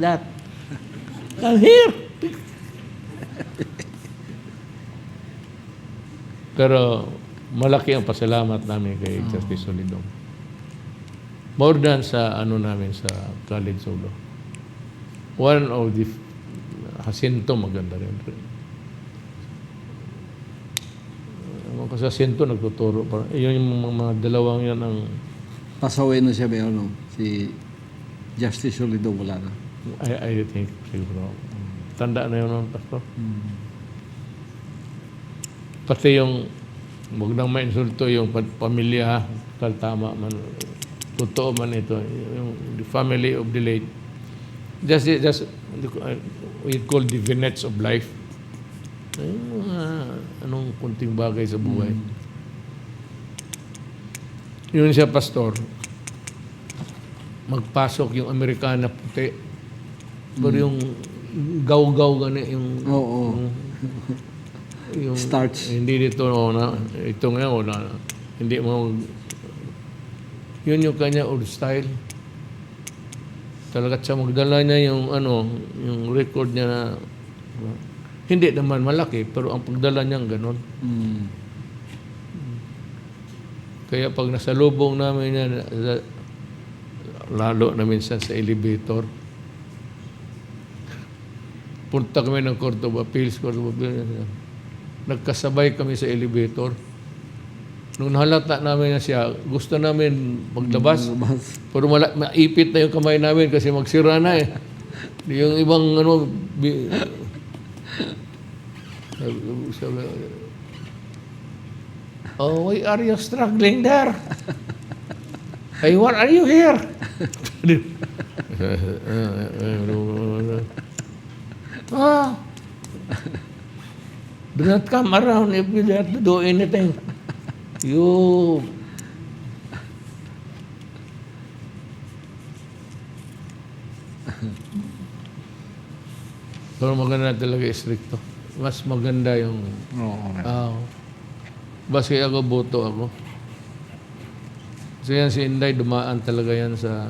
that? I'm here. Pero malaki ang pasalamat namin kay Justice Solidong. More than sa namin sa College Solo. One of the Jacinto maganda rin. Kasi sa Jacinto nagtuturo pa. Yun yung mga dalawang yan ang Pasaway na siya, Mayor, si Justice Solidong, wala na. I think siguro. Tanda na yun, Pastor. Pati yung huwag nang mainsulto yung pamilya, tama man, totoo man ito, yung the family of the late, just we call the vignettes of life. Yung mga anong kunting bagay sa buhay. Yun siya, Pastor, magpasok yung Amerikana puti, pero yung gaw-gaw gani, yung yung Starch. hindi dito ito ngayon hindi mo yun yung kanya old style talaga siya magdala niya yung yung record niya na hindi naman malaki pero ang pagdala niya ganon. Kaya pag nasalubong namin yan lalo na minsan sa elevator punta kami ng Court of Appeals nagkasabay kami sa elevator. Nung nahalata namin na siya, gusto namin maglabas. Pero maipit na yung kamay namin kasi magsira na eh. Yung ibang sabi, oh, why are you struggling there? Hey, what are you here? Do not come around if you have to do anything. You... Pero maganda talaga istrikto. Mas maganda yung... Basi ako, boto ako. Kasi yan si Inday, dumaan talaga yan sa...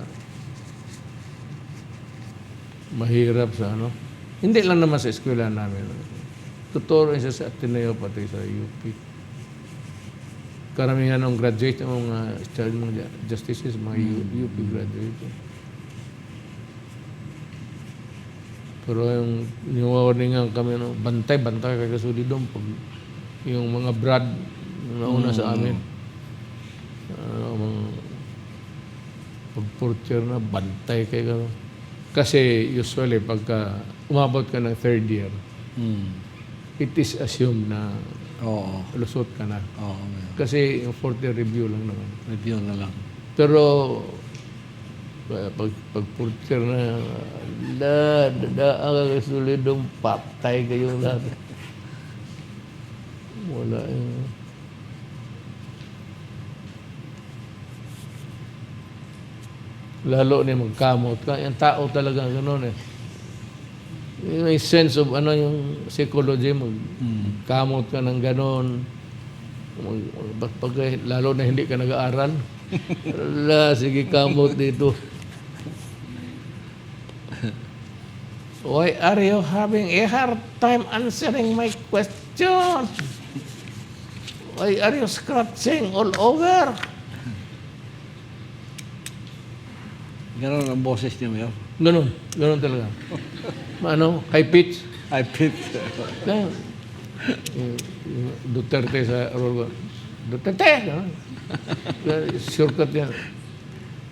mahirap sa Hindi lang naman sa eskwela namin. Tuturo siya sa Ateneo pati sa UP. Karamihan ng graduate ng mga justices, mga UP graduate. Pero yung warningan kami, bantay kay Solidong pag yung mga Brad nauna sa amin. Pag portier na, bantay kay kami. Kasi usually, pagka umabot ka ng third year, it is assumed na lusot ka na. Kasi yung fourth year review lang naman. Review na lang. Pero pag fourth year na, ang Solidong patay kayo lahat. Wala yung... Lalo na magkamot ka. Yung tao talaga gano'n eh. May sense of yung psychology mo. Kamot ka ng gano'n. Lalo na hindi ka nag-aaral. Sige, kamot dito. Why are you having a hard time answering my question? Why are you scratching all over? Ganon ang boses niya, Mayor. Ganon talaga. High pitch. High pitch. Duterte sa Duterte! Shortcut yan.